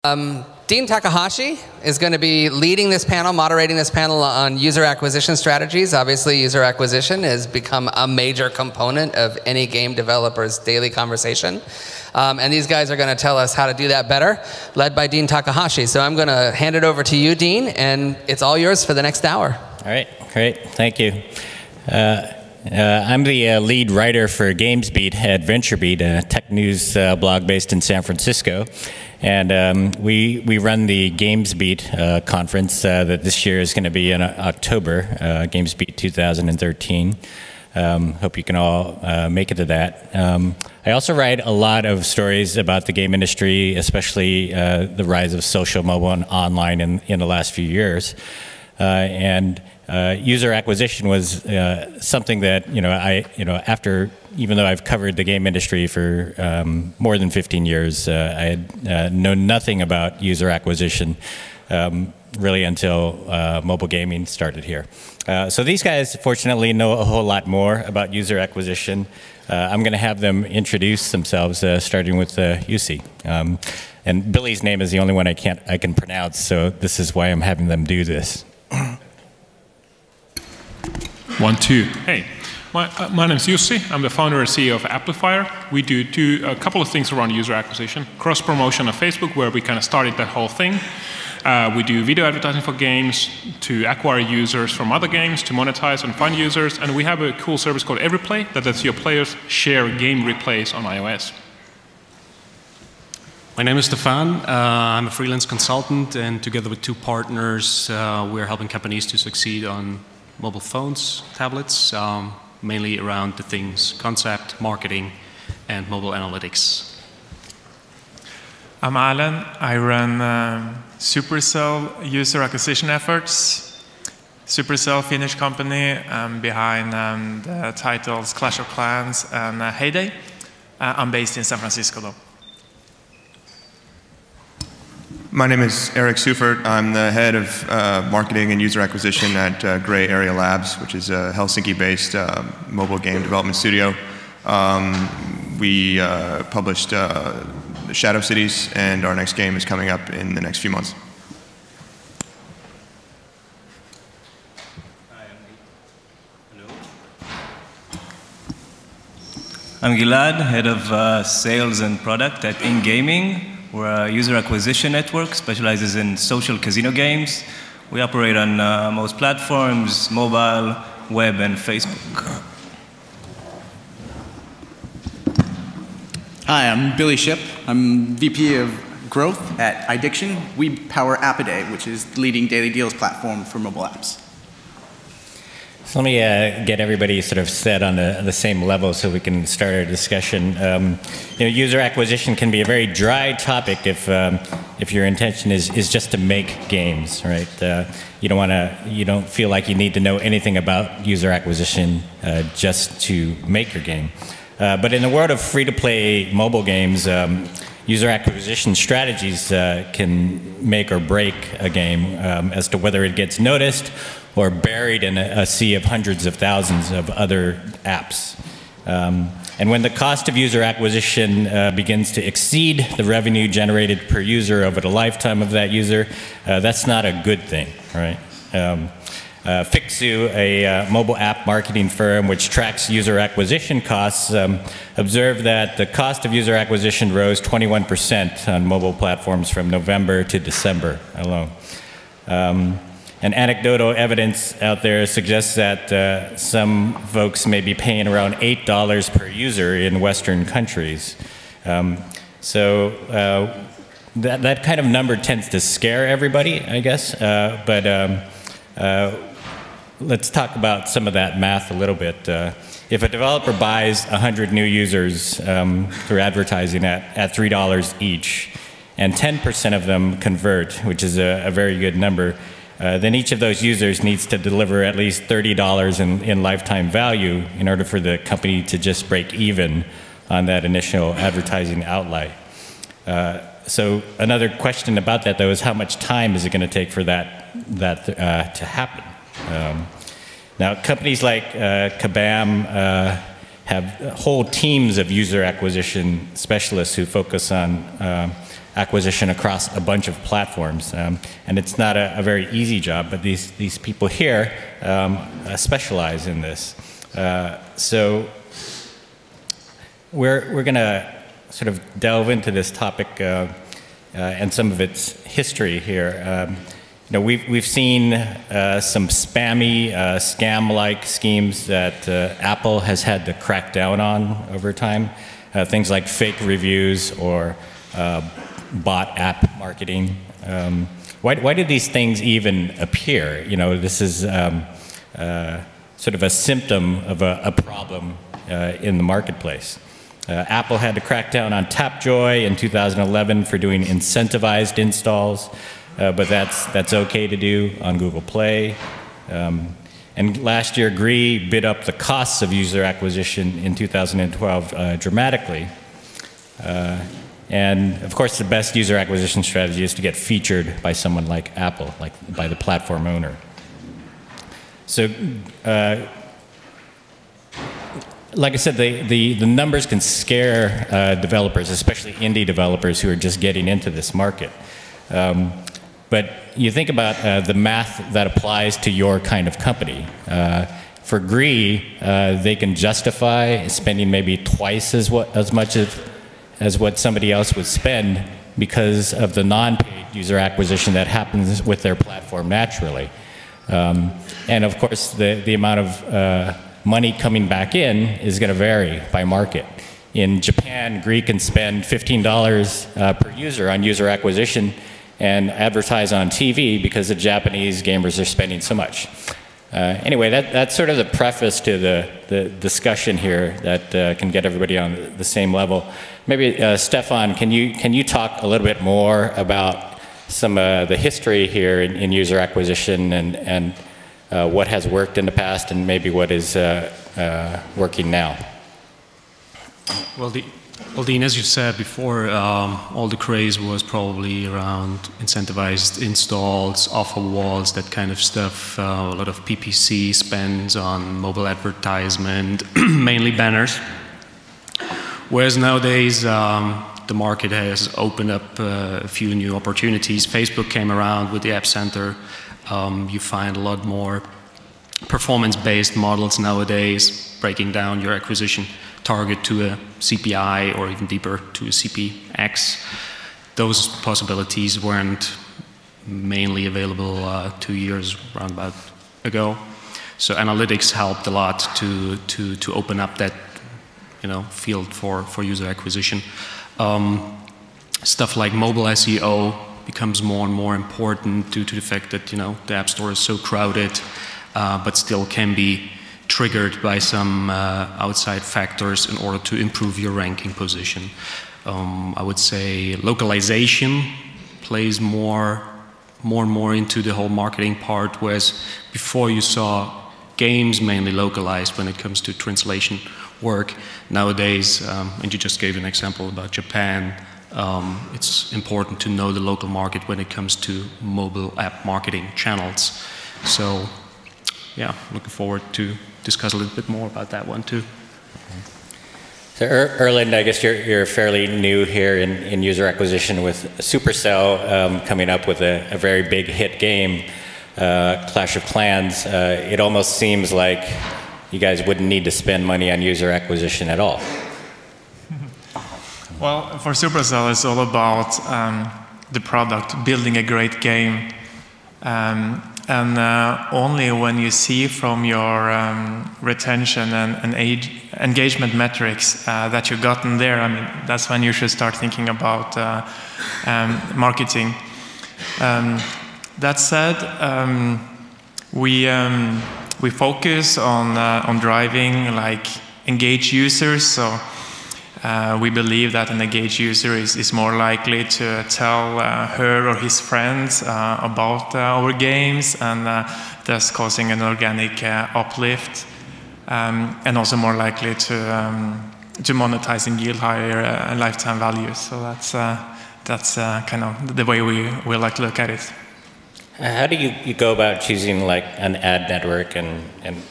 Dean Takahashi is going to be leading this panel, moderating this panel on user acquisition strategies. Obviously, user acquisition has become a major component of any game developer's daily conversation. And these guys are going to tell us how to do that better, led by Dean Takahashi. So I'm going to hand it over to you, Dean, and it's all yours for the next hour. All right, great, thank you. I'm the lead writer for GamesBeat at VentureBeat, a tech news blog based in San Francisco. And we run the GamesBeat conference that this year is going to be in October, GamesBeat 2013. Hope you can all make it to that. I also write a lot of stories about the game industry, especially the rise of social, mobile, and online in the last few years. User acquisition was something that after, even though I've covered the game industry for more than 15 years, I had known nothing about user acquisition really until mobile gaming started here. So these guys, fortunately, know a whole lot more about user acquisition. I'm going to have them introduce themselves, starting with Jussi. And Billy's name is the only one I can pronounce, so this is why I'm having them do this. 1, 2. Hey, my name is Jussi. I'm the founder and CEO of Applifier. We do a couple of things around user acquisition. Cross-promotion on Facebook, where we kind of started that whole thing. We do video advertising for games, to acquire users from other games, to monetize and find users. And we have a cool service called EveryPlay that lets your players share game replays on iOS. My name is Stefan. I'm a freelance consultant, and together with 2 partners, we're helping companies to succeed on mobile phones, tablets, mainly around the things concept, marketing, and mobile analytics. I'm Erlend. I run Supercell user acquisition efforts. Supercell, Finnish company, behind the titles Clash of Clans and Heyday. I'm based in San Francisco, though. My name is Seufert. I'm the head of marketing and user acquisition at Gray Area Labs, which is a Helsinki-based mobile game development studio. We published the Shadow Cities, and our next game is coming up in the next few months. I'm Gilad, head of sales and product at InGaming. We're a user acquisition network, specializes in social casino games. We operate on most platforms, mobile, web, and Facebook. Hi, I'm Billy Shipp. I'm VP of Growth at Iddiction. We power App-A-Day, which is the leading daily deals platform for mobile apps. So let me get everybody sort of set on the same level so we can start our discussion. User acquisition can be a very dry topic if your intention is just to make games, right? You don't feel like you need to know anything about user acquisition just to make your game. But in the world of free-to-play mobile games, user acquisition strategies can make or break a game as to whether it gets noticed or buried in a sea of hundreds of thousands of other apps. And when the cost of user acquisition begins to exceed the revenue generated per user over the lifetime of that user, that's not a good thing, right? Fixu, a mobile app marketing firm which tracks user acquisition costs, observed that the cost of user acquisition rose 21% on mobile platforms from November to December alone. And anecdotal evidence out there suggests that some folks may be paying around $8 per user in Western countries. That kind of number tends to scare everybody, I guess. Let's talk about some of that math a little bit. If a developer buys 100 new users through advertising at $3 each, and 10% of them convert, which is a very good number, then each of those users needs to deliver at least $30 in lifetime value in order for the company to just break even on that initial advertising outlay. So another question about that, though, is how much time is it going to take for that to happen? Now, companies like Kabam have whole teams of user acquisition specialists who focus on acquisition across a bunch of platforms. And it's not a very easy job, but these people here specialize in this. So we're going to sort of delve into this topic and some of its history here. You know, we've seen some spammy, scam-like schemes that Apple has had to crack down on over time. Things like fake reviews or bot app marketing. Why did these things even appear? You know, this is sort of a symptom of a problem in the marketplace. Apple had to crack down on Tapjoy in 2011 for doing incentivized installs, but that's okay to do on Google Play. And last year, Gree bid up the costs of user acquisition in 2012 dramatically. And of course, the best user acquisition strategy is to get featured by someone like Apple, like by the platform owner. So, like I said, the numbers can scare developers, especially indie developers who are just getting into this market. But you think about the math that applies to your kind of company. For Gree, they can justify spending maybe twice as much as what somebody else would spend because of the non-paid user acquisition that happens with their platform naturally. And of course, the amount of money coming back in is going to vary by market. In Japan, Gree can spend $15 per user on user acquisition and advertise on TV because the Japanese gamers are spending so much. Anyway, that's sort of the preface to the discussion here that can get everybody on the same level. Maybe Stefan, can you talk a little bit more about some of the history here in user acquisition and what has worked in the past and maybe what is working now? Well, Dean, as you said before, all the craze was probably around incentivized installs, offer walls, that kind of stuff. A lot of PPC spends on mobile advertisement, mainly banners. Whereas nowadays, the market has opened up a few new opportunities. Facebook came around with the App Center. You find a lot more performance-based models nowadays, breaking down your acquisition target to a CPI or even deeper to a CPX. Those possibilities weren't mainly available 2 years roundabout ago. So analytics helped a lot to open up that field for user acquisition. Stuff like mobile SEO becomes more and more important due to the fact that the App Store is so crowded, but still can be triggered by some outside factors in order to improve your ranking position. I would say localization plays more and more into the whole marketing part, whereas before you saw games mainly localized when it comes to translation work. Nowadays, and you just gave an example about Japan, it's important to know the local market when it comes to mobile app marketing channels. So, yeah, looking forward to discuss a little bit more about that one too. So Erlend, I guess you're fairly new here in user acquisition with Supercell coming up with a very big hit game, Clash of Clans. It almost seems like you guys wouldn't need to spend money on user acquisition at all. Well, for Supercell, it's all about the product, building a great game. And only when you see from your retention and engagement metrics that you've gotten there, I mean, that's when you should start thinking about marketing. That said, we focus on driving like engaged users. So we believe that an engaged user is more likely to tell her or his friends about our games, and thus causing an organic uplift, and also more likely to monetize and yield higher lifetime values. So that's kind of the way we like to look at it. How do you go about choosing like an ad network, and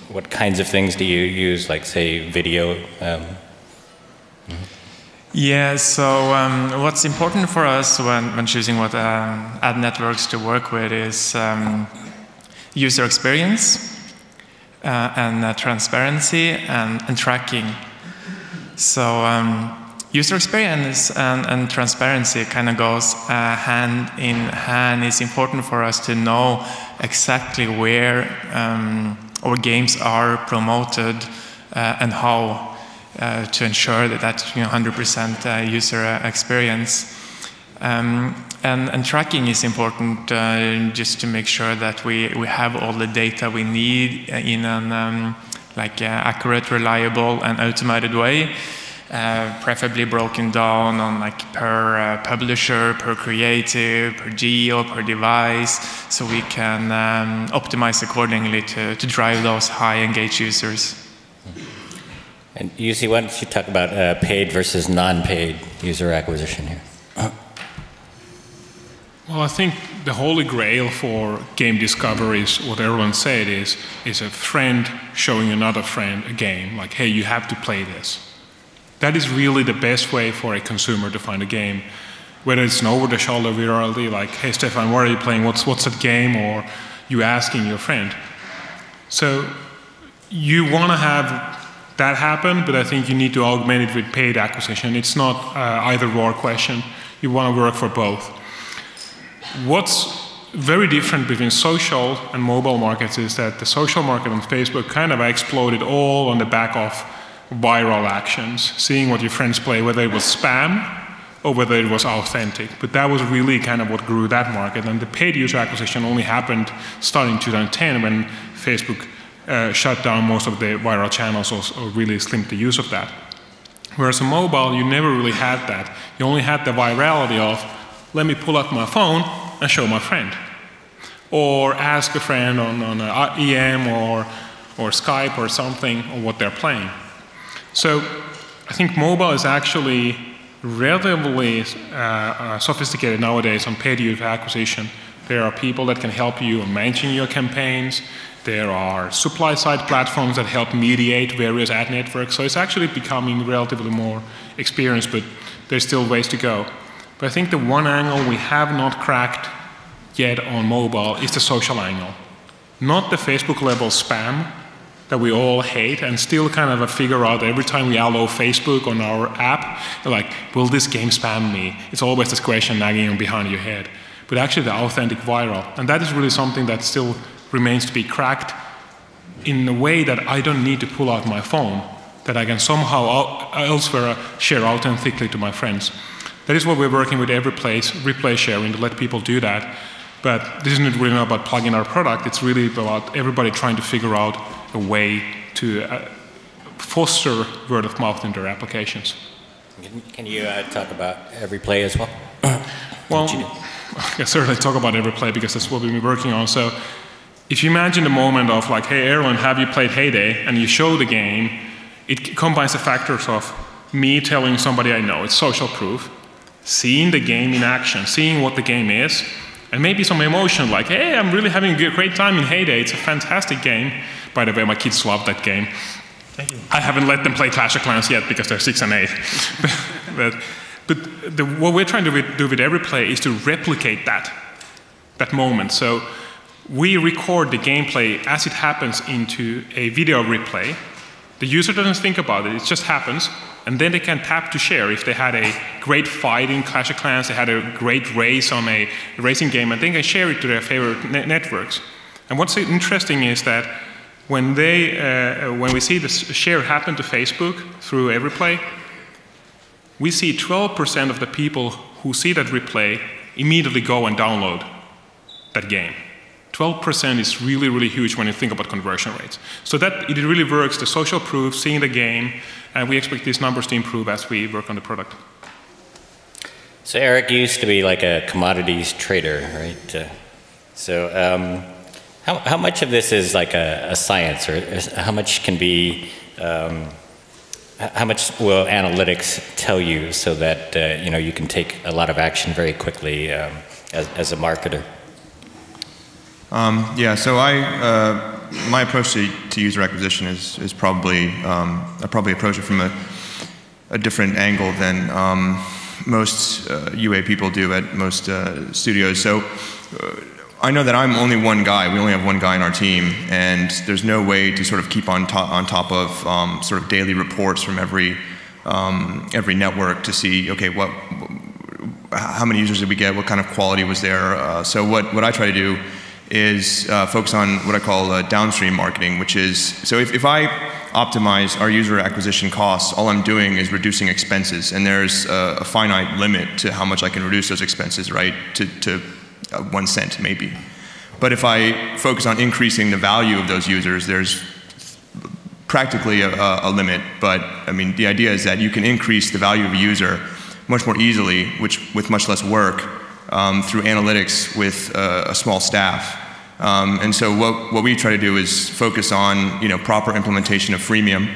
what kinds of things do you use, like say video? Yeah, so what's important for us when choosing what ad networks to work with is user experience and transparency and tracking. So user experience and transparency kind of goes hand in hand. It's important for us to know exactly where our games are promoted and how to ensure that 100% user experience. And tracking is important just to make sure that we have all the data we need in an accurate, reliable, and automated way, preferably broken down on per publisher, per creative, per geo, per device, so we can optimize accordingly to drive those high engaged users. And Jussi, why don't you talk about paid versus non-paid user acquisition here? Well, I think the holy grail for game discovery is what Erlend said is a friend showing another friend a game, like, hey, you have to play this. That is really the best way for a consumer to find a game. Whether it's an over-the-shoulder virality, like, hey, Stefan, what are you playing? What's that game? Or you asking your friend. So you want to have that happen, but I think you need to augment it with paid acquisition. It's not either-or question. You want to work for both. What's very different between social and mobile markets is that the social market on Facebook kind of exploded all on the back of viral actions, seeing what your friends play, whether it was spam or whether it was authentic. But that was really kind of what grew that market. And the paid user acquisition only happened starting in 2010 when Facebook shut down most of the viral channels or really slimmed the use of that. Whereas on mobile, you never really had that. You only had the virality of, let me pull up my phone and show my friend. Or ask a friend on EM or Skype or something on what they're playing. So I think mobile is actually relatively sophisticated nowadays on paid user acquisition. There are people that can help you in managing your campaigns. There are supply-side platforms that help mediate various ad networks. So it's actually becoming relatively more experienced, but there's still ways to go. But I think the one angle we have not cracked yet on mobile is the social angle. Not the Facebook-level spam that we all hate and still kind of figure out every time we allow Facebook on our app, like, will this game spam me? It's always this question nagging on behind your head. But actually the authentic viral. And that is really something that still remains to be cracked in a way that I don't need to pull out my phone, that I can somehow elsewhere share authentically to my friends. That is what we're working with every place, replay sharing, to let people do that. But this isn't really about plugging our product, it's really about everybody trying to figure out a way to foster word of mouth in their applications. Can you talk about every play as well? Well, I can certainly talk about every play because that's what we've been working on. So if you imagine the moment of like, hey, Erlend, have you played Heyday? And you show the game, it combines the factors of me telling somebody I know, it's social proof, seeing the game in action, seeing what the game is, and maybe some emotion like, hey, I'm really having a great time in Heyday. It's a fantastic game. By the way, my kids love that game. Thank you. I haven't let them play Clash of Clans yet because they're 6 and 8. but what we're trying to do with every play is to replicate that moment. So we record the gameplay as it happens into a video replay. The user doesn't think about it, it just happens. And then they can tap to share if they had a great fight in Clash of Clans, they had a great race on a racing game, and they can share it to their favorite networks. And what's interesting is that when we see the share happen to Facebook through every play, we see 12% of the people who see that replay immediately go and download that game. 12% is really, really huge when you think about conversion rates. So that it really works, the social proof, seeing the game, and we expect these numbers to improve as we work on the product. So Eric used to be like a commodities trader, right? How much of this is like a science, or how much can be, how much will analytics tell you so that you can take a lot of action very quickly as a marketer? Yeah, so my approach to user acquisition is probably I probably approach it from different angle than most UA people do at most studios. So I know that I'm only one guy. We only have one guy in our team, and there's no way to sort of keep on top of sort of daily reports from every network to see, okay, how many users did we get, what kind of quality was there. So what I try to do is focus on what I call downstream marketing, which is, so if I optimize our user acquisition costs, all I'm doing is reducing expenses, and there's a finite limit to how much I can reduce those expenses, right, to 1 cent maybe. But if I focus on increasing the value of those users, there's practically a limit, but I mean, the idea is that you can increase the value of a user much more easily, with much less work, through analytics with a small staff. And so what we try to do is focus on proper implementation of freemium,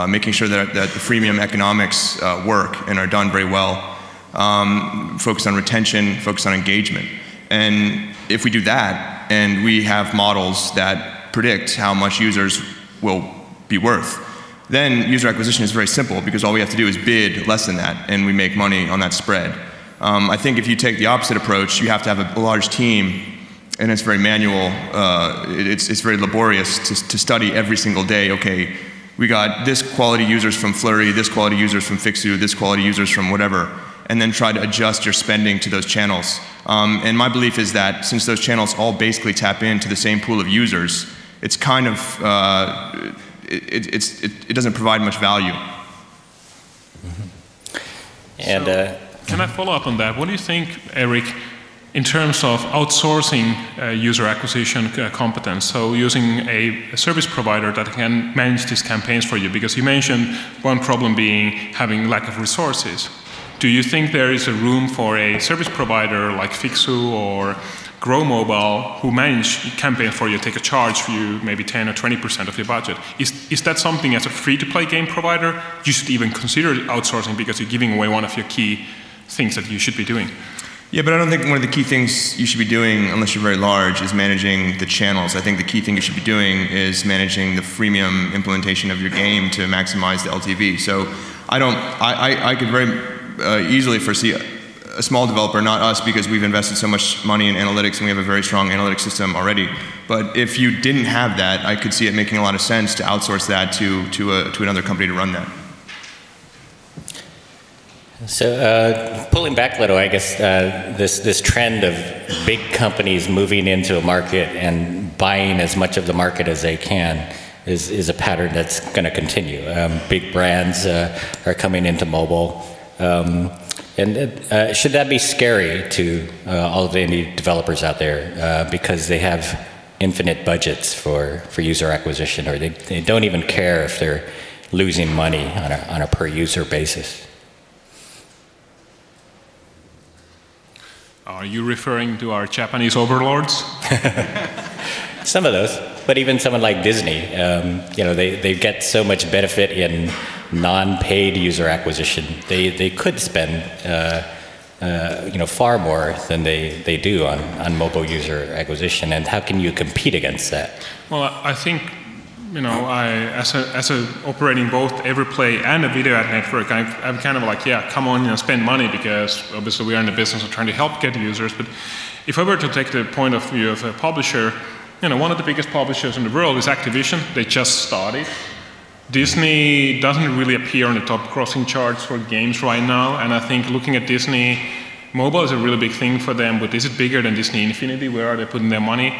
making sure that the freemium economics work and are done very well, focus on retention, focus on engagement. And if we do that, and we have models that predict how much users will be worth, then user acquisition is very simple, because all we have to do is bid less than that, and we make money on that spread. I think if you take the opposite approach, you have to have a large team, and it's very manual. It's very laborious to study every single day. Okay, we got this quality users from Flurry, this quality users from Fixu, this quality users from whatever, and then try to adjust your spending to those channels. And my belief is that since those channels all basically tap into the same pool of users, it's kind of it doesn't provide much value. And can I follow up on that? What do you think, Eric, in terms of outsourcing user acquisition competence, so using a service provider that can manage these campaigns for you? Because you mentioned one problem being having lack of resources. Do you think there is a room for a service provider like Fixu or Grow Mobile who manage campaigns for you, take a charge for you, maybe 10 or 20% of your budget? Is that something as a free-to-play game provider you should even consider outsourcing, because you're giving away one of your key things that you should be doing? Yeah, but I don't think one of the key things you should be doing, unless you're very large, is managing the channels. I think the key thing you should be doing is managing the freemium implementation of your game to maximize the LTV. So I could very easily foresee a small developer, not us, because we've invested so much money in analytics and we have a very strong analytics system already. But if you didn't have that, I could see it making a lot of sense to outsource that to another company to run that. So pulling back a little, I guess this trend of big companies moving into a market and buying as much of the market as they can is a pattern that's going to continue. Big brands are coming into mobile. And should that be scary to all of the indie developers out there, because they have infinite budgets for user acquisition, or they don't even care if they're losing money on a per user basis? Are you referring to our Japanese overlords? Some of those, but even someone like Disney, they get so much benefit in non-paid user acquisition. They could spend far more than they do on mobile user acquisition. And how can you compete against that? Well, I think as a operating both Everplay and a video ad network, I'm kind of like, yeah, come on, spend money, because obviously we are in the business of trying to help get users. But if I were to take the point of view of a publisher, one of the biggest publishers in the world is Activision. They just started. Disney doesn't really appear on the top grossing charts for games right now, and I think looking at Disney, mobile is a really big thing for them, but is it bigger than Disney Infinity? Where are they putting their money?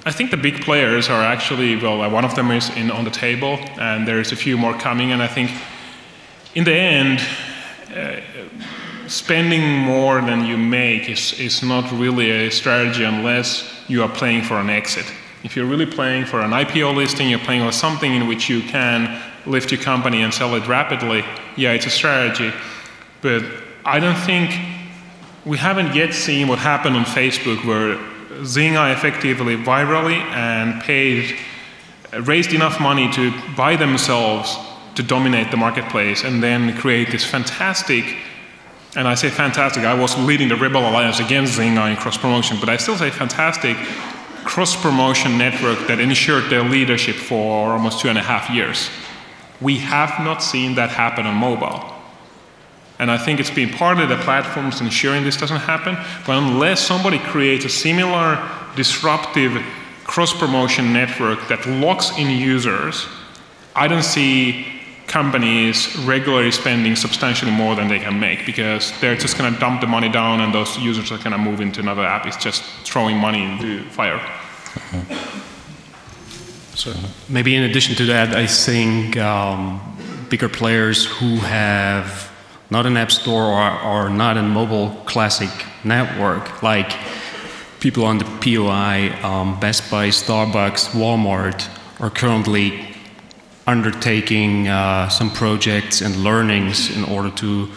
I think the big players are actually, well, one of them is on the table, and there's a few more coming, and I think in the end, spending more than you make is not really a strategy unless you are playing for an exit. If you're really playing for an IPO listing, you're playing for something in which you can lift your company and sell it rapidly, yeah, it's a strategy. But I don't think, we haven't yet seen what happened on Facebook, where Zynga effectively virally and raised enough money to buy themselves to dominate the marketplace and then create this fantastic, and I say fantastic, I was leading the Rebel Alliance against Zynga in cross-promotion, but I still say fantastic cross-promotion network that ensured their leadership for almost 2.5 years. We have not seen that happen on mobile. And I think it's been partly the platforms ensuring this doesn't happen, but unless somebody creates a similar disruptive cross-promotion network that locks in users, I don't see companies regularly spending substantially more than they can make, because they're just going to dump the money down and those users are going to move into another app. It's just throwing money into fire. So maybe in addition to that, I think bigger players who have not an app store or not a mobile classic network, like people on the POI, Best Buy, Starbucks, Walmart, are currently undertaking some projects and learnings in order to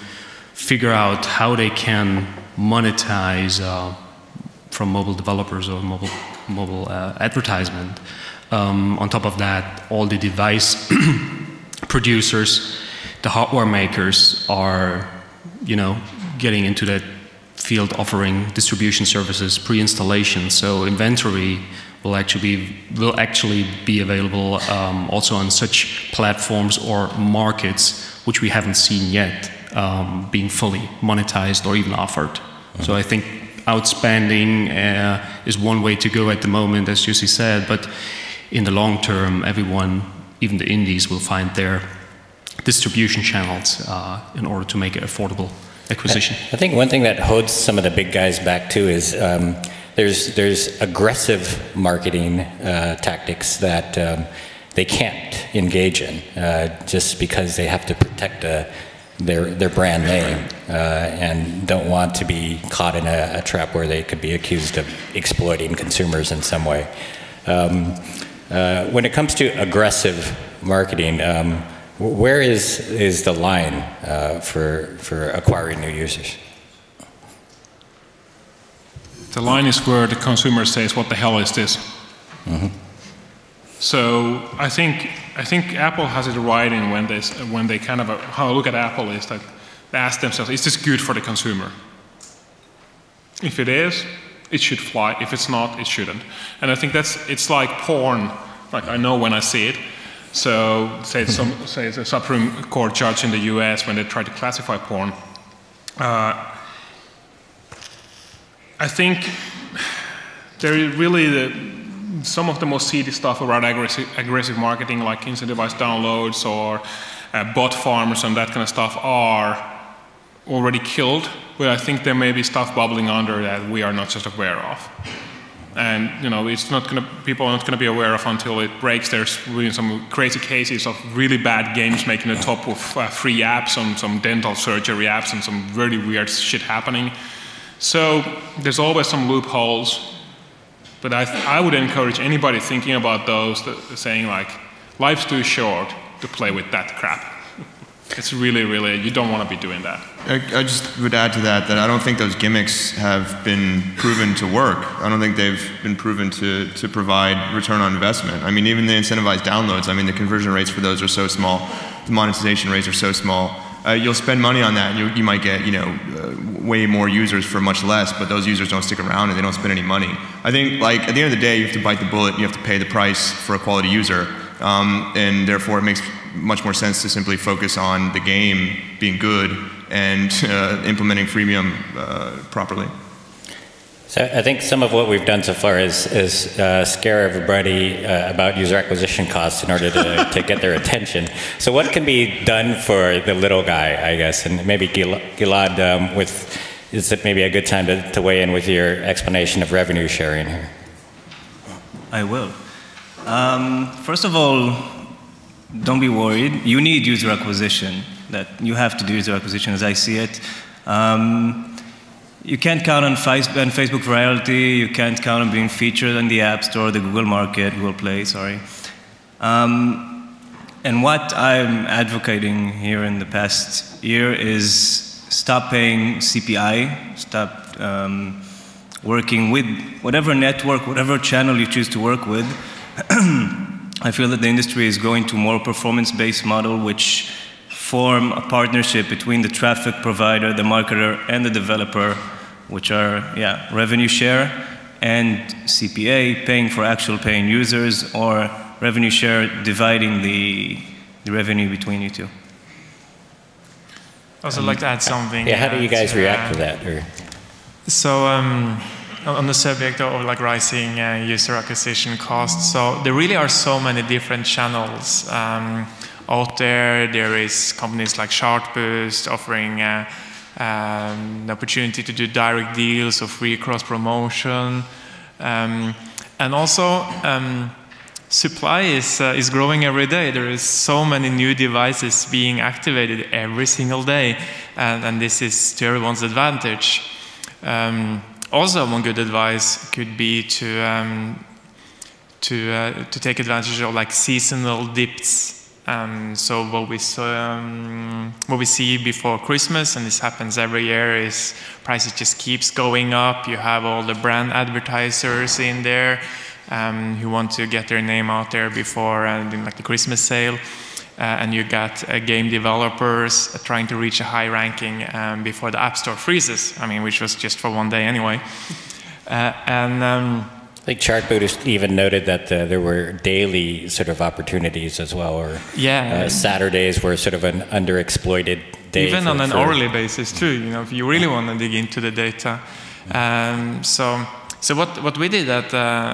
figure out how they can monetize from mobile developers or mobile advertisement. On top of that, all the device producers, the hardware makers are, getting into that field, offering distribution services, pre-installation. So inventory will actually be available also on such platforms or markets which we haven't seen yet being fully monetized or even offered. So I think outspending is one way to go at the moment, as Jussi said, but in the long term, everyone, even the indies, will find their distribution channels in order to make it affordable acquisition. I think one thing that holds some of the big guys back too is there's aggressive marketing tactics that they can't engage in just because they have to protect their brand name and don't want to be caught in a trap where they could be accused of exploiting consumers in some way. When it comes to aggressive marketing, where is the line for acquiring new users? The line is where the consumer says, "What the hell is this?" So I think Apple has it right in when they kind of how I look at Apple is that they ask themselves, "Is this good for the consumer?" If it is, it should fly. If it's not, it shouldn't. And I think it's like porn. Like I know when I see it. So say the Supreme Court judge in the U.S. when they try to classify porn. I think there is really some of the most seedy stuff around aggressive marketing, like incentivized downloads or bot farms and that kind of stuff, are already killed. But I think there may be stuff bubbling under that we are not just aware of. And it's not going to. People are not going to be aware of until it breaks. There's really some crazy cases of really bad games making the top of free apps on some dental surgery apps and some really weird shit happening. So there's always some loopholes. But I would encourage anybody thinking about those saying like, life's too short to play with that crap. It's really, you don't want to be doing that. I just would add to that I don't think those gimmicks have been proven to work. I don't think they've been proven to provide return on investment. I mean, even the incentivized downloads, I mean, the conversion rates for those are so small. The monetization rates are so small. You'll spend money on that, and you might get, way more users for much less, but those users don't stick around and they don't spend any money. I think, like, at the end of the day, you have to bite the bullet, you have to pay the price for a quality user, and therefore it makes much more sense to simply focus on the game being good and implementing freemium properly. So I think some of what we've done so far is scare everybody about user acquisition costs in order to get their attention. So what can be done for the little guy, I guess? And maybe Gilad, is it maybe a good time to weigh in with your explanation of revenue sharing here? I will. First of all, don't be worried. You need user acquisition. That you have to do user acquisition, as I see it. You can't count on Facebook virality. You can't count on being featured in the App Store, the Google Market, Google Play, sorry. And what I'm advocating here in the past year is stop paying CPI, stop working with whatever network, whatever channel you choose to work with. I feel that the industry is going to a more performance-based model, which form a partnership between the traffic provider, the marketer, and the developer, which are, revenue share and CPA, paying for actual paying users, or revenue share dividing the revenue between you two. I also like to add something. Yeah, how do you guys react to that? Or? So on the subject of like rising user acquisition costs, so there really are so many different channels out there. There is companies like Chartboost offering the opportunity to do direct deals or free cross promotion, and also supply is growing every day. There is so many new devices being activated every single day, and this is to everyone's advantage. Also, one good advice could be to take advantage of like seasonal dips. So what we see before Christmas, and this happens every year, is prices just keeps going up. You have all the brand advertisers in there who want to get their name out there before like the Christmas sale. And you got game developers trying to reach a high ranking before the App Store freezes. I mean, which was just for one day anyway. I think Chartboost even noted that there were daily sort of opportunities as well, or Saturdays were sort of an underexploited day. Even on an hourly basis too, you know, if you really want to dig into the data. So what we did at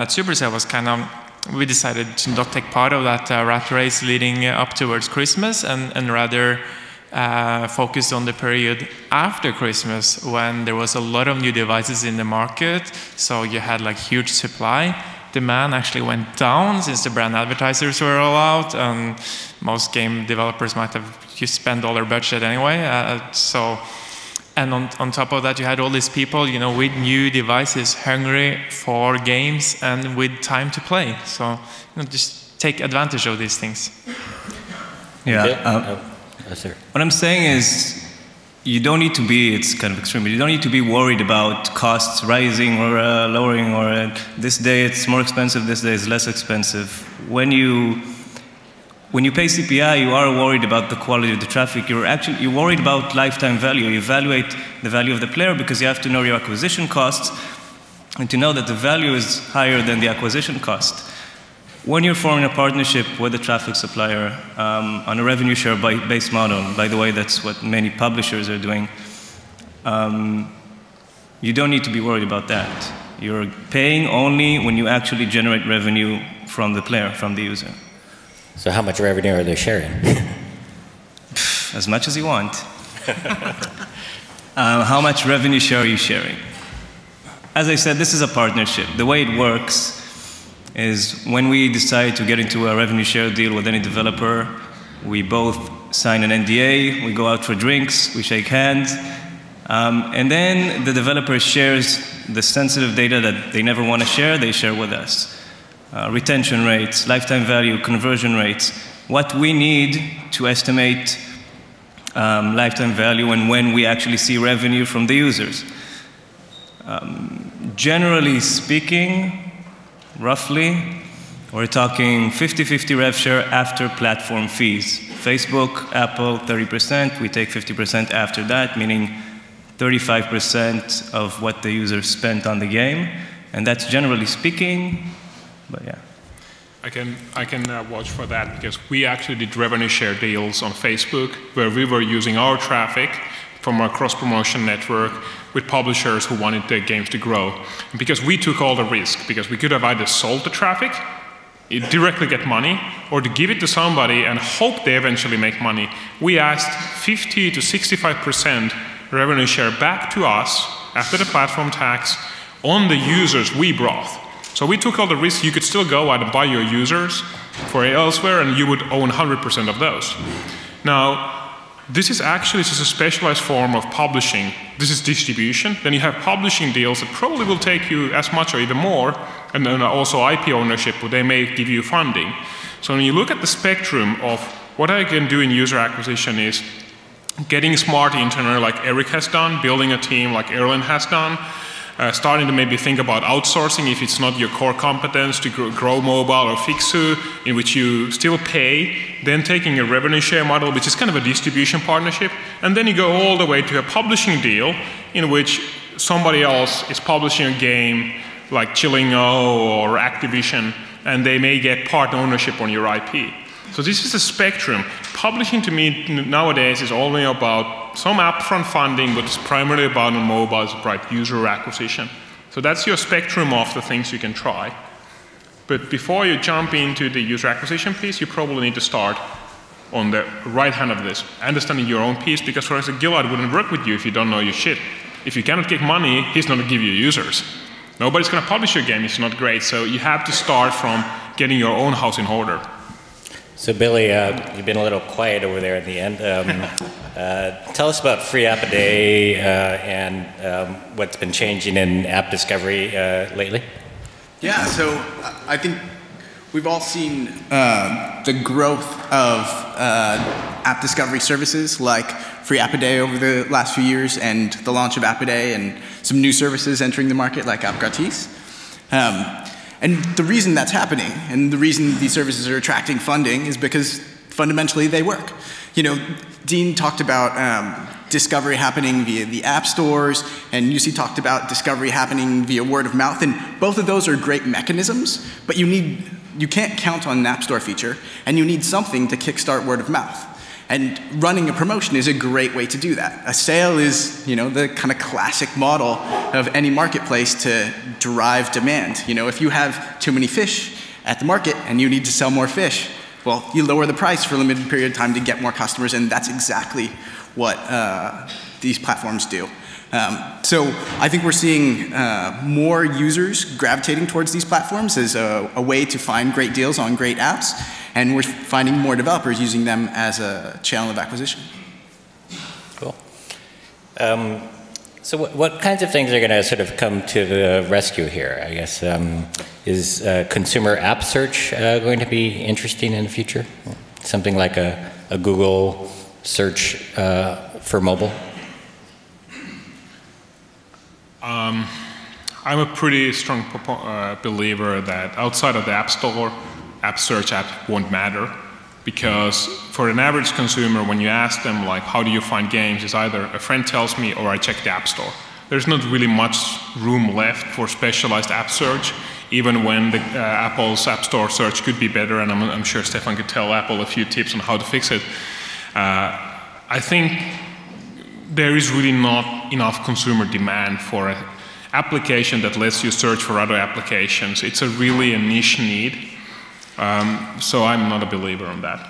Supercell was kind of, we decided to not take part of that rat race leading up towards Christmas, and rather focus on the period after Christmas, when there was a lot of new devices in the market. So you had like huge supply. Demand actually went down since the brand advertisers were all out, and most game developers might have just spent all their budget anyway. And on top of that, you had all these people, you know, with new devices, hungry for games and with time to play. So, you know, just take advantage of these things. Yeah. What I'm saying is, you don't need to be, it's kind of extreme, but you don't need to be worried about costs rising or lowering, or this day it's more expensive, this day it's less expensive. When you pay CPI, you are worried about the quality of the traffic. You're worried about lifetime value. You evaluate the value of the player because you have to know your acquisition costs and to know that the value is higher than the acquisition cost. When you're forming a partnership with a traffic supplier on a revenue share based model, by the way, that's what many publishers are doing, you don't need to be worried about that. You're paying only when you actually generate revenue from the player, from the user. So how much revenue are they sharing? As much as you want. How much revenue share are you sharing? As I said, this is a partnership. The way it works is when we decide to get into a revenue share deal with any developer, we both sign an NDA, we go out for drinks, we shake hands, and then the developer shares the sensitive data that they never want to share, they share with us. Retention rates, lifetime value, conversion rates, what we need to estimate lifetime value and when we actually see revenue from the users. Generally speaking, roughly, we're talking 50-50 rev share after platform fees. Facebook, Apple, 30%, we take 50% after that, meaning 35% of what the user spent on the game, and that's generally speaking. But yeah, I can vouch for that, because we actually did revenue share deals on Facebook where we were using our traffic from our cross-promotion network with publishers who wanted their games to grow. And because we took all the risk, because we could have either sold the traffic, directly get money, or to give it to somebody and hope they eventually make money, we asked 50 to 65% revenue share back to us after the platform tax on the users we brought. So we took all the risks. You could still go out and buy your users for elsewhere, and you would own 100% of those. Now, this is actually just a specialized form of publishing. This is distribution. Then you have publishing deals that probably will take you as much or even more, and then also IP ownership, where they may give you funding. So when you look at the spectrum of what I can do in user acquisition is getting smart internally, like Eric has done, building a team like Erlend has done, starting to maybe think about outsourcing if it's not your core competence to grow mobile or Fixu, in which you still pay, then taking a revenue share model, which is kind of a distribution partnership, and then you go all the way to a publishing deal in which somebody else is publishing a game like Chillingo or Activision, and they may get part ownership on your IP. So this is a spectrum. Publishing to me nowadays is only about some upfront funding, but it's primarily about on mobile is about user acquisition. So that's your spectrum of the things you can try. But before you jump into the user acquisition piece, you probably need to start on the right hand of this, understanding your own piece, because for example, Gilad wouldn't work with you if you don't know your shit. If you cannot get money, he's not going to give you users. Nobody's going to publish your game, it's not great. So you have to start from getting your own house in order. So Billy, you've been a little quiet over there at the end. Tell us about free app a day and what's been changing in app discovery lately. Yeah, so I think we've all seen the growth of app discovery services like free app a day over the last few years, and the launch of app a day, and some new services entering the market like app gratis. And the reason that's happening, and the reason these services are attracting funding, is because fundamentally they work. You know, Dean talked about discovery happening via the app stores, and Jussi talked about discovery happening via word of mouth, and both of those are great mechanisms, but you can't count on an app store feature, and you need something to kickstart word of mouth. And running a promotion is a great way to do that. A sale is, you know, the kind of classic model of any marketplace to drive demand. You know, if you have too many fish at the market and you need to sell more fish, well, you lower the price for a limited period of time to get more customers, and that's exactly what these platforms do. So I think we're seeing more users gravitating towards these platforms as a way to find great deals on great apps, and we're finding more developers using them as a channel of acquisition. Cool. So what kinds of things are going to sort of come to the rescue here, I guess? Is consumer app search going to be interesting in the future? Something like a Google search for mobile? I'm a pretty strong believer that outside of the App Store, app search app won't matter, because for an average consumer, when you ask them like, how do you find games, it's either a friend tells me or I check the App Store. There's not really much room left for specialized app search, even when the Apple's App Store search could be better, and I'm sure Stefan could tell Apple a few tips on how to fix it. I think there is really not enough consumer demand for an application that lets you search for other applications. It's really a niche need, so I'm not a believer on that.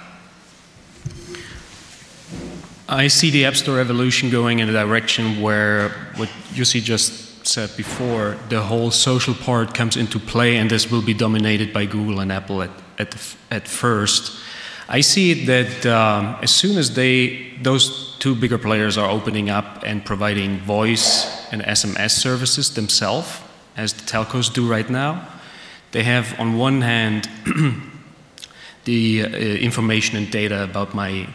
I see the App Store evolution going in a direction where what Jussi just said before, the whole social part comes into play, and this will be dominated by Google and Apple at first. I see it that as soon as those two bigger players are opening up and providing voice and SMS services themselves, as the telcos do right now, they have on one hand the information and data about my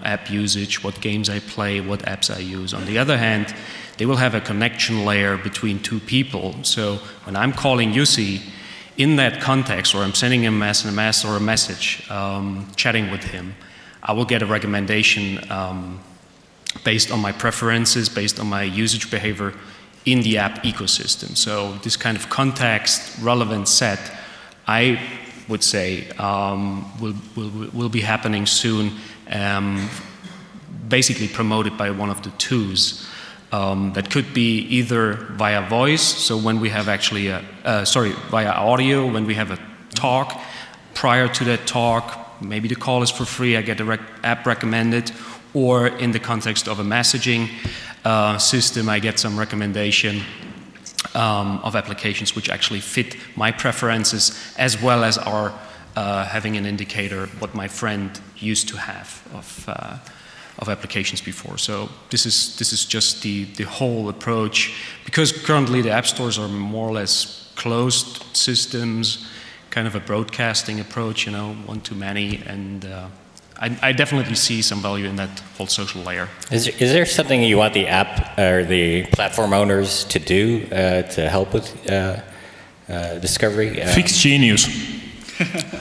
app usage, what games I play, what apps I use. On the other hand, they will have a connection layer between two people. So when I'm calling Jussi, in that context, or I'm sending him an SMS or a message, chatting with him, I will get a recommendation based on my preferences, based on my usage behavior in the app ecosystem. So this kind of context relevant set, I would say, will be happening soon, basically promoted by one of the twos. That could be either via voice, so when we have actually via audio, when we have a talk. Prior to that talk, maybe the call is for free, I get an app recommended, or in the context of a messaging system, I get some recommendation of applications which actually fit my preferences, as well as are having an indicator what my friend used to have of applications before. So this is just the whole approach, because currently the app stores are more or less closed systems, kind of a broadcasting approach, one to many, and I definitely see some value in that whole social layer. Is there something you want the app or the platform owners to do to help with discovery? Fix Genius.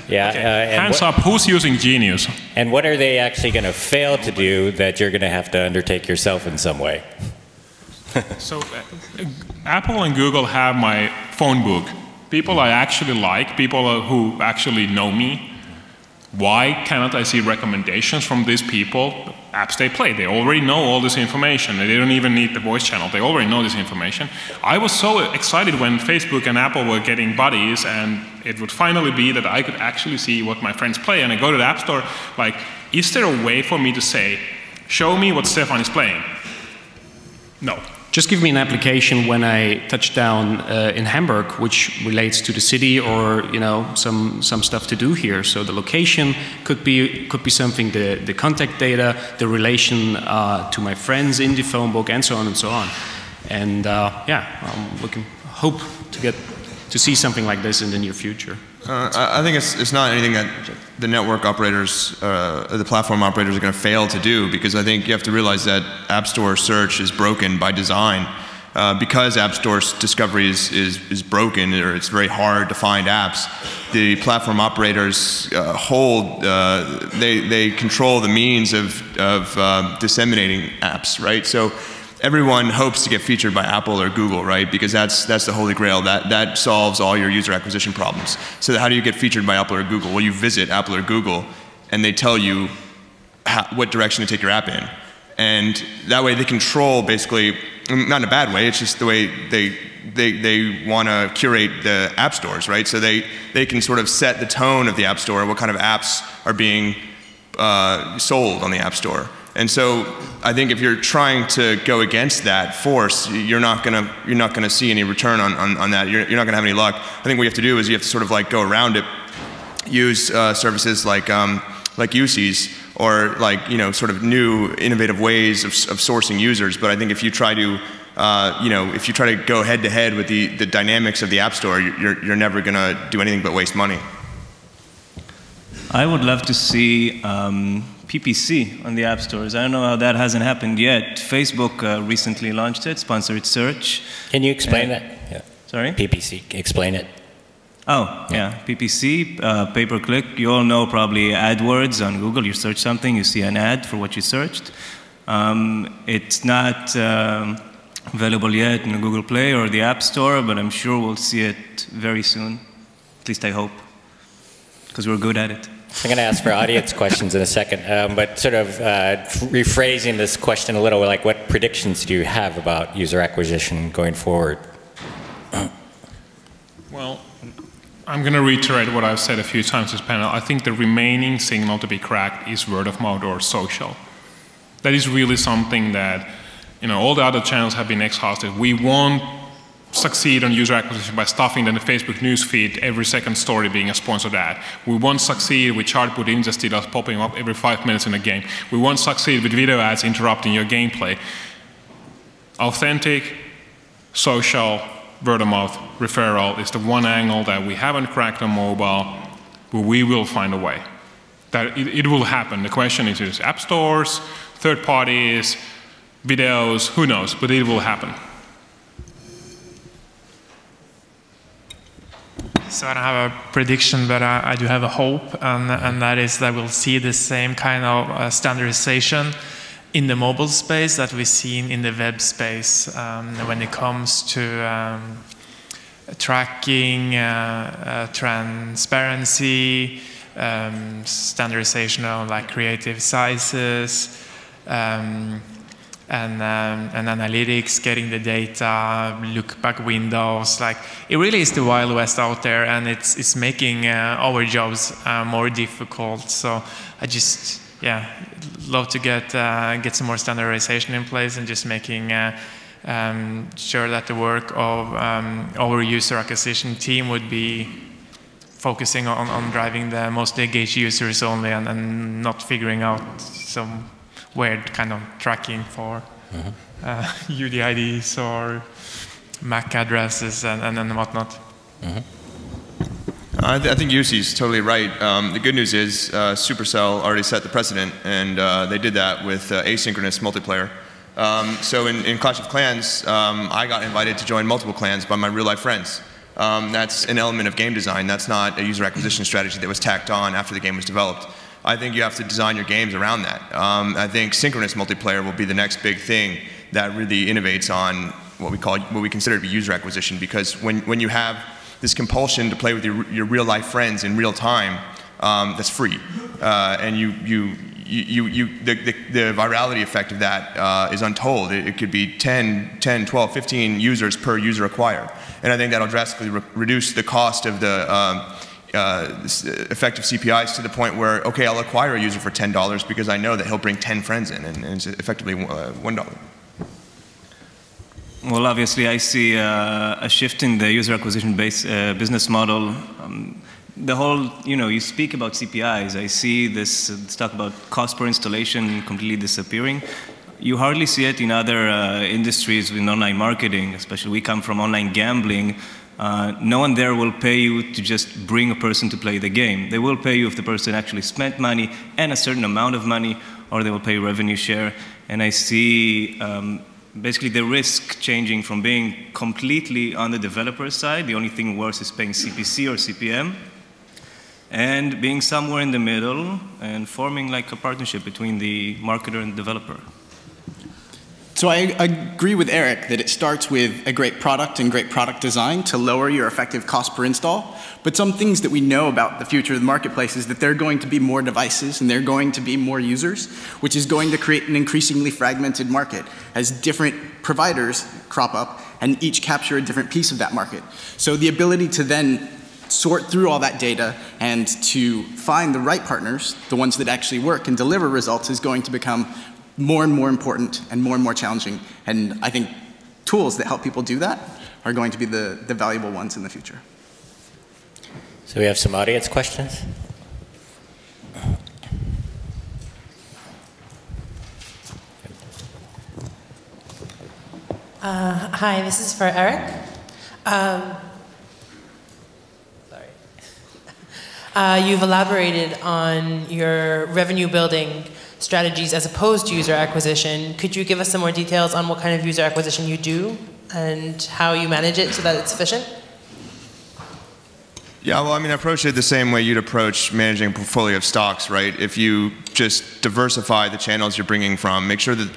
Yeah. Okay. Hands up, who's using Genius? And what are they actually going to fail to do that you're going to have to undertake yourself in some way? So Apple and Google have my phone book. People I actually like, people who actually know me, Why cannot I see recommendations from these people, apps they play? They already know all this information. They don't even need the voice channel. They already know this information. I was so excited when Facebook and Apple were getting buddies, and it would finally be that I could actually see what my friends play. And I go to the App Store, like, is there a way for me to say, show me what Stefan is playing? No. Just give me an application when I touch down in Hamburg, which relates to the city, or some stuff to do here. So the location could be something, the contact data, the relation to my friends in the phone book, and so on and so on. And yeah, I'm hope to see something like this in the near future. I think it's not anything that the network operators, the platform operators are going to fail to do, because I think you have to realize that App Store search is broken by design. Because App Store discovery is broken, or it's very hard to find apps, the platform operators they control the means of disseminating apps, right? So everyone hopes to get featured by Apple or Google, right? Because that's the holy grail. That solves all your user acquisition problems. So how do you get featured by Apple or Google? Well, you visit Apple or Google, and they tell you what direction to take your app in. And that way they control, basically, not in a bad way, it's just the way they want to curate the app stores, right? So they can sort of set the tone of the App Store, what kind of apps are being sold on the App Store. And so I think if you're trying to go against that force, you're not gonna see any return on that. You're not gonna have any luck. I think what you have to do is you have to sort of like go around it, use services like Jussi's, or like sort of new innovative ways of sourcing users. But I think if you try to if you try to go head to head with the dynamics of the App Store, you're never gonna do anything but waste money. I would love to see PPC on the app stores. I don't know how that hasn't happened yet. Facebook recently launched it, sponsored search. Can you explain that? Yeah. Sorry? PPC, explain it. Oh, yeah, PPC, pay-per-click. You all know probably AdWords on Google. You search something, you see an ad for what you searched. It's not available yet in the Google Play or the App Store, but I'm sure we'll see it very soon. At least I hope, because we're good at it. I'm going to ask for audience questions in a second, but sort of rephrasing this question a little, like what predictions do you have about user acquisition going forward? Well, I'm going to reiterate what I've said a few times this panel. I think the remaining signal to be cracked is word of mouth or social. That is really something that, all the other channels have been exhausted. We won't succeed on user acquisition by stuffing in the Facebook news feed every second story being a sponsored ad. We won't succeed with chatbot ingested popping up every 5 minutes in a game. We won't succeed with video ads interrupting your gameplay. Authentic, social, word of mouth, referral is the one angle that we haven't cracked on mobile, but we will find a way. That it will happen. The question is app stores, third parties, videos, who knows, but it will happen. So I don't have a prediction, but I do have a hope, and that is that we'll see the same kind of standardization in the mobile space that we've seen in the web space when it comes to tracking, transparency, standardization of like creative sizes, and analytics, getting the data, look back windows. Like, it really is the Wild West out there, and it's making our jobs more difficult. So I just, love to get some more standardization in place, and just making sure that the work of our user acquisition team would be focusing on driving the most engaged users only, and not figuring out some weird kind of tracking for UDIDs or MAC addresses and whatnot. I think Jussi's totally right. The good news is Supercell already set the precedent, and they did that with asynchronous multiplayer. So in Clash of Clans, I got invited to join multiple clans by my real-life friends. That's an element of game design. That's not a user acquisition strategy that was tacked on after the game was developed. I think you have to design your games around that. I think synchronous multiplayer will be the next big thing that really innovates on what we consider to be user acquisition, because when you have this compulsion to play with your real life friends in real time, that's free, and the virality effect of that is untold. It could be 10, 12, 15 users per user acquired. And I think that'll drastically reduce the cost of the effective CPIs to the point where, okay, I'll acquire a user for $10 because I know that he'll bring 10 friends in, and it's effectively $1. Well, obviously, I see a shift in the user acquisition-based business model. The whole, you speak about CPIs. I see this talk about cost per installation completely disappearing. You hardly see it in other industries in online marketing, especially we come from online gambling. No one there will pay you to just bring a person to play the game. They will pay you if the person actually spent money and a certain amount of money, or they will pay revenue share. And I see basically the risk changing from being completely on the developer side, the only thing worse is paying CPC or CPM, and being somewhere in the middle and forming like a partnership between the marketer and developer. So I agree with Eric that it starts with a great product and great product design to lower your effective cost per install. But some things that we know about the future of the marketplace is that there are going to be more devices and there are going to be more users, which is going to create an increasingly fragmented market as different providers crop up and each capture a different piece of that market. So the ability to then sort through all that data and to find the right partners, the ones that actually work and deliver results, is going to become more and more important and more challenging. And I think tools that help people do that are going to be the valuable ones in the future. So we have some audience questions. Hi, this is for Eric. You've elaborated on your revenue building strategies as opposed to user acquisition. Could you give us some more details on what kind of user acquisition you do and how you manage it so that it's efficient? Yeah, well, I mean, I approach it the same way you'd approach managing a portfolio of stocks, right? If you just diversify the channels you're bringing from, make sure that,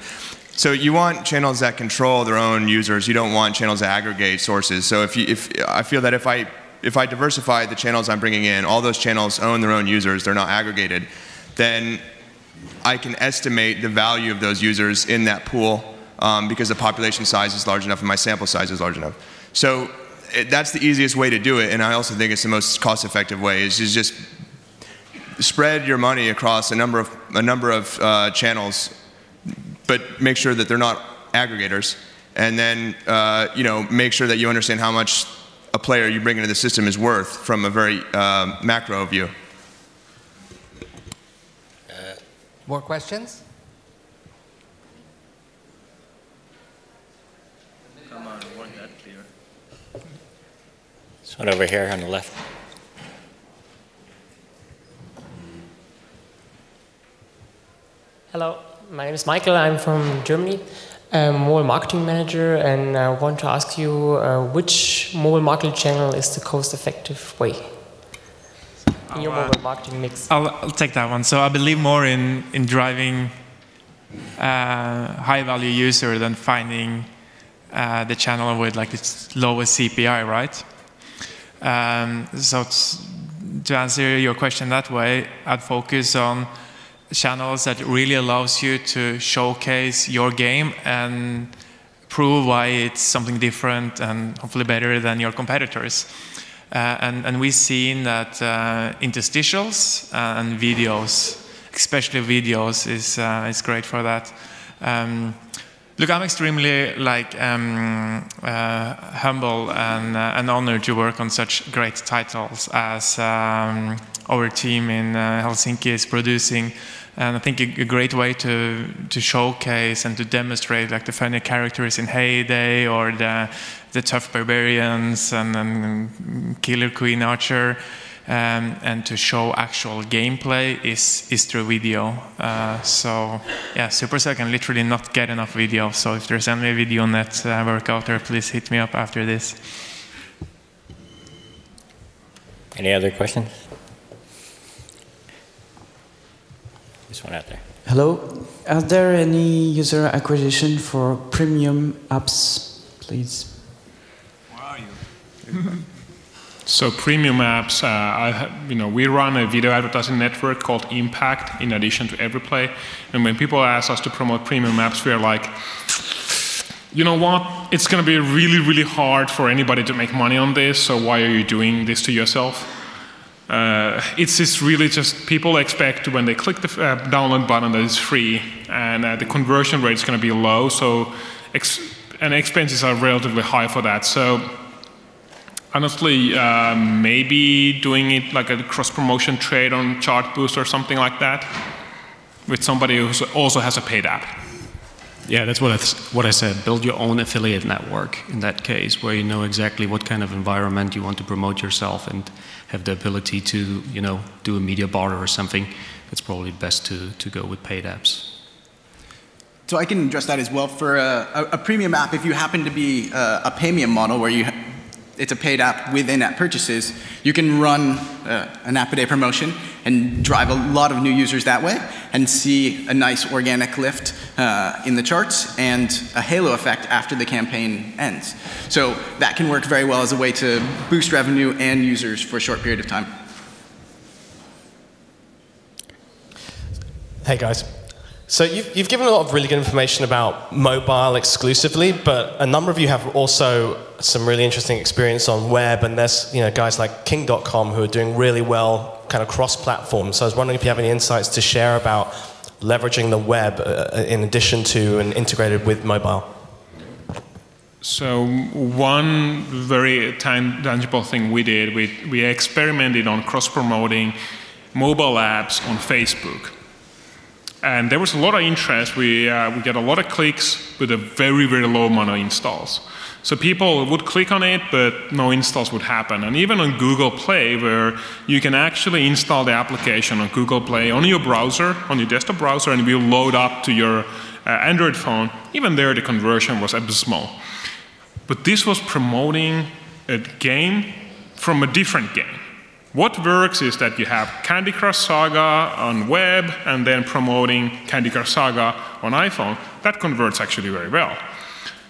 so you want channels that control their own users. You don't want channels that aggregate sources. So if I feel that if I diversify the channels I'm bringing in, all those channels own their own users, they're not aggregated, then I can estimate the value of those users in that pool because the population size is large enough and my sample size is large enough. So that's the easiest way to do it, and I also think it's the most cost-effective way, is just spread your money across a number of channels, but make sure that they're not aggregators, and then make sure that you understand how much a player you bring into the system is worth from a very macro view. More questions? Come on, it wasn't that clear. This one over here on the left. Hello, my name is Michael. I'm from Germany. I'm mobile marketing manager, and I want to ask you which mobile marketing channel is the cost-effective way in your mobile marketing mix? I'll take that one. So I believe more in driving high-value user than finding the channel with like its lowest CPI, right? So to answer your question that way, I'd focus on channels that really allows you to showcase your game and prove why it's something different and hopefully better than your competitors. And we've seen that interstitials and videos, especially videos, is great for that. Look, I'm extremely humble and honored to work on such great titles as our team in Helsinki is producing. And I think a great way to showcase and to demonstrate like the funny characters in Heyday or the tough barbarians and Killer Queen Archer, and to show actual gameplay is through video. So yeah, Supercell can literally not get enough video. So if there's any video net work out there, please hit me up after this. Any other questions? This one out there. Hello. Are there any user acquisition for premium apps, please? Where are you? So premium apps, we run a video advertising network called Impact in addition to Everyplay. And when people ask us to promote premium apps, we're like, you know what? It's going to be really, really hard for anybody to make money on this, so why are you doing this to yourself? It's just really just people expect when they click the download button that it's free, and the conversion rate is going to be low, so and expenses are relatively high for that. So honestly, maybe doing it like a cross-promotion trade on Chartboost or something like that with somebody who also has a paid app. Yeah, that's what I said. Build your own affiliate network in that case, where you know exactly what kind of environment you want to promote yourself and have the ability to, do a media barter or something. It's probably best to go with paid apps. So I can address that as well. For a premium app, if you happen to be a payment model where it's a paid app with in-app purchases, you can run an app-a-day promotion and drive a lot of new users that way and see a nice organic lift in the charts and a halo effect after the campaign ends. So that can work very well as a way to boost revenue and users for a short period of time. Hey guys. So you've given a lot of really good information about mobile exclusively, but a number of you have also some really interesting experience on web, and there's guys like King.com who are doing really well kind of cross-platform. So I was wondering if you have any insights to share about leveraging the web in addition to and integrated with mobile. So one very tangible thing we did, we experimented on cross-promoting mobile apps on Facebook. And there was a lot of interest. We get a lot of clicks with a very, very low amount of installs. So people would click on it, but no installs would happen. And even on Google Play, where you can actually install the application on Google Play on your browser, on your desktop browser, and it will load up to your Android phone, even there the conversion was abysmal. But this was promoting a game from a different game. What works is that you have Candy Crush Saga on web and then promoting Candy Crush Saga on iPhone. That converts actually very well.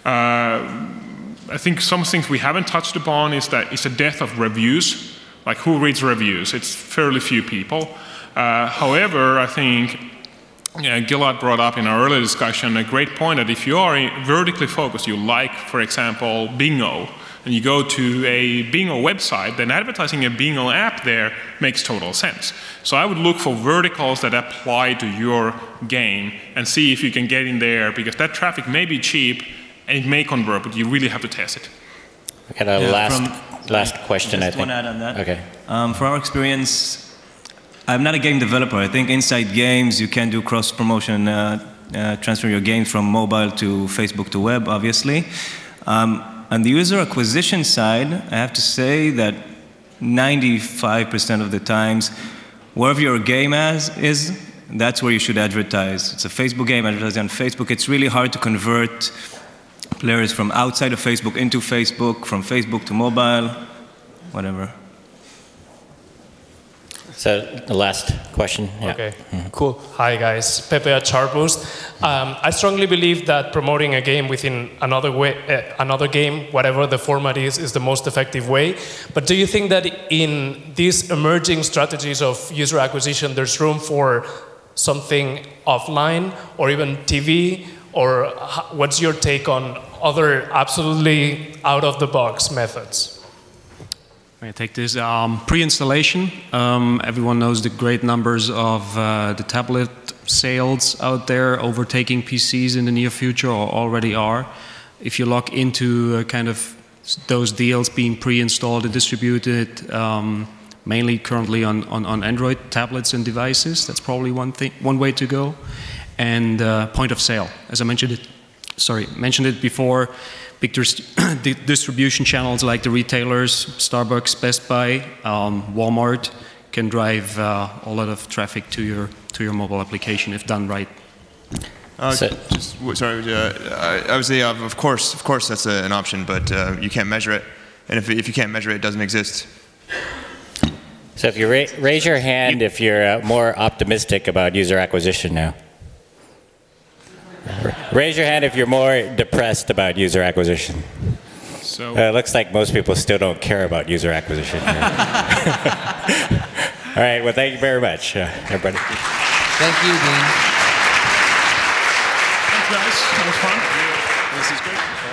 I think some things we haven't touched upon is that it's the death of reviews. Like, who reads reviews? It's fairly few people. However, I think Gilad brought up in our earlier discussion a great point that if you are vertically focused, you like, for example, Bingo, and you go to a Bingo website, then advertising a Bingo app there makes total sense. So I would look for verticals that apply to your game and see if you can get in there, because that traffic may be cheap and it may convert, but you really have to test it. We got a last question, I think. Just one add on that. Okay. From our experience, I'm not a game developer. I think inside games you can do cross-promotion, transfer your games from mobile to Facebook to web, obviously. On the user acquisition side, I have to say that 95% of the times, wherever your game is, that's where you should advertise. It's a Facebook game, advertising on Facebook. It's really hard to convert players from outside of Facebook into Facebook, from Facebook to mobile, whatever. So the last question. Yeah. Okay, cool. Hi guys, Pepe at Chartboost. I strongly believe that promoting a game within another game, whatever the format is the most effective way. But do you think that in these emerging strategies of user acquisition, there's room for something offline or even TV? Or what's your take on other absolutely out-of-the-box methods? I take this pre-installation. Everyone knows the great numbers of the tablet sales out there, overtaking PCs in the near future, or already are. If you look into kind of those deals being pre-installed and distributed, mainly currently on Android tablets and devices, that's probably one way to go. And point of sale, as I mentioned it before. Big distribution channels like the retailers, Starbucks, Best Buy, Walmart can drive a lot of traffic to your mobile application if done right. Sorry, obviously, of course, that's an option, but you can't measure it, and if you can't measure it, it doesn't exist. So if you raise your hand if you're more optimistic about user acquisition now. Raise your hand if you're more depressed about user acquisition. So looks like most people still don't care about user acquisition. All right, well, thank you very much, everybody. Thank you, Dean. Thanks, guys. That was fun. This is great.